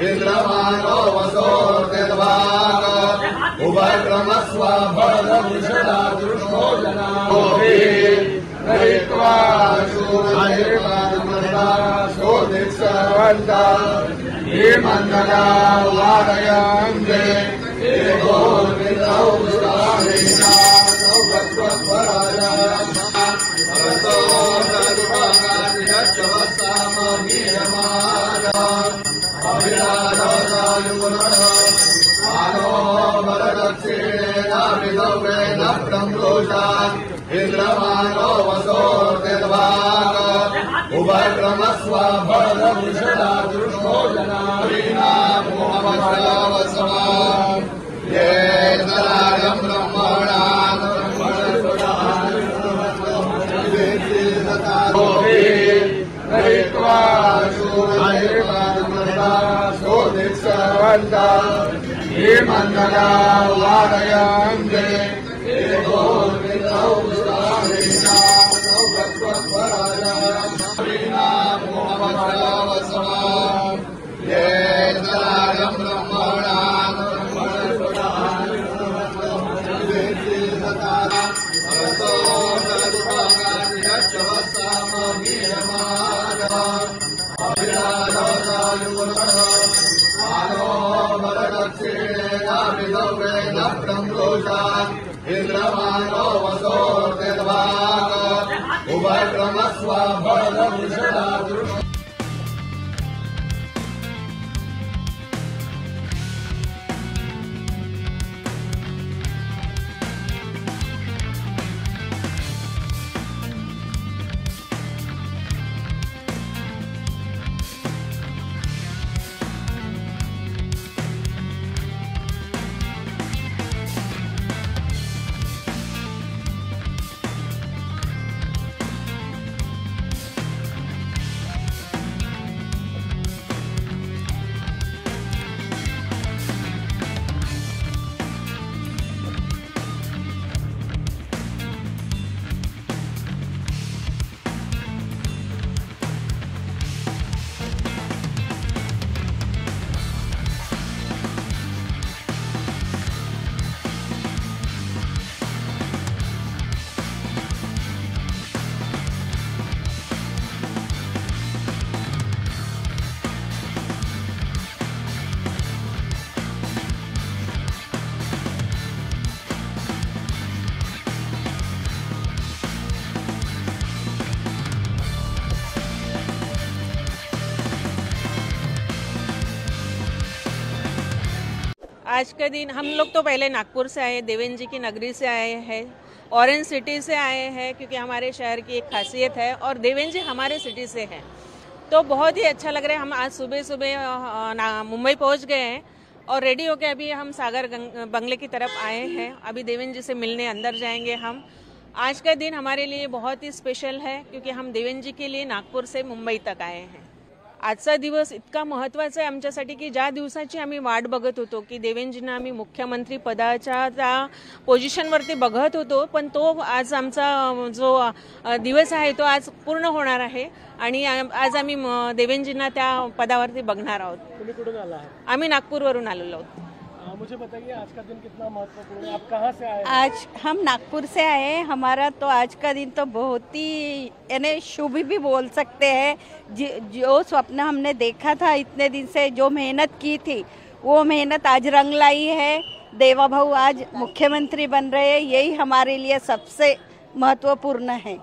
इंद्रमानो वसोर्देवाग उभयक्रमस्व भरदृषदा दृष्टो जना नयित्वा शूरैर्वादमृता शोदित्सर्वन्ता हेमन्दगा वादयन्ते एको विदौ स्वामिना नौभक्त्वराजा भरतो तदुपगामिनच्चवत्साममीयमाना इंद्रमानो वसोर्देवाग उभयक्रमस्व भरदृषदा दृष्टो जना ये तरागं ब्रह्मणान् नयित्वा शूरैर्वादमृता शोदित्सर्वन्ता हेमन्दगा वादयन्ते एको विदौ स्वामिना नौभक्त्वराजा ये तरागं ब्रह्मणान् भरतो तदुपगामिनच्चवत्साममीयमाना इंद्रमानो वसोर्देवाग उभयक्रमस्व भरदृषदा दृष्टो आज के दिन हम लोग तो पहले नागपुर से आए, देवेंद्र जी की नगरी से आए हैं, ऑरेंज सिटी से आए हैं क्योंकि हमारे शहर की एक खासियत है और देवेंद्र जी हमारे सिटी से हैं, तो बहुत ही अच्छा लग रहा है। हम आज सुबह सुबह मुंबई पहुंच गए हैं और रेडी होके अभी हम सागर बंगले की तरफ आए हैं। अभी देवेंद्र जी से मिलने अंदर जाएंगे हम। आज का दिन हमारे लिए बहुत ही स्पेशल है क्योंकि हम देवेंद्र जी के लिए नागपूर से मुंबई तक आए हैं। आजचा दिवस इतका महत्त्वाचा आहे आमच्यासाठी की ज्या दिवसाची आम्ही वाट बघत होतो की देवेंद्रजींना आम्ही मुख्यमंत्री पदाच्या त्या पोझिशनवरती बघत होतो, पण तो आज आमचा जो दिवस आहे तो आज पूर्ण होणार आहे आणि आज आम्ही देवेंद्रजींना त्या पदावरती बघणार आहोत। तुम्ही कुठून आला आहात? आम्ही नागपूरवरून आलेलो आहोत। मुझे बताइए आज का दिन कितना महत्वपूर्ण है, आप कहाँ से आए? आज हम नागपुर से आए हैं। हमारा तो आज का दिन तो बहुत ही यानी शुभ भी बोल सकते हैं। जो स्वप्न हमने देखा था इतने दिन से, जो मेहनत की थी, वो मेहनत आज रंग लाई है। देवा भाऊ आज मुख्यमंत्री बन रहे हैं, यही हमारे लिए सबसे महत्वपूर्ण है।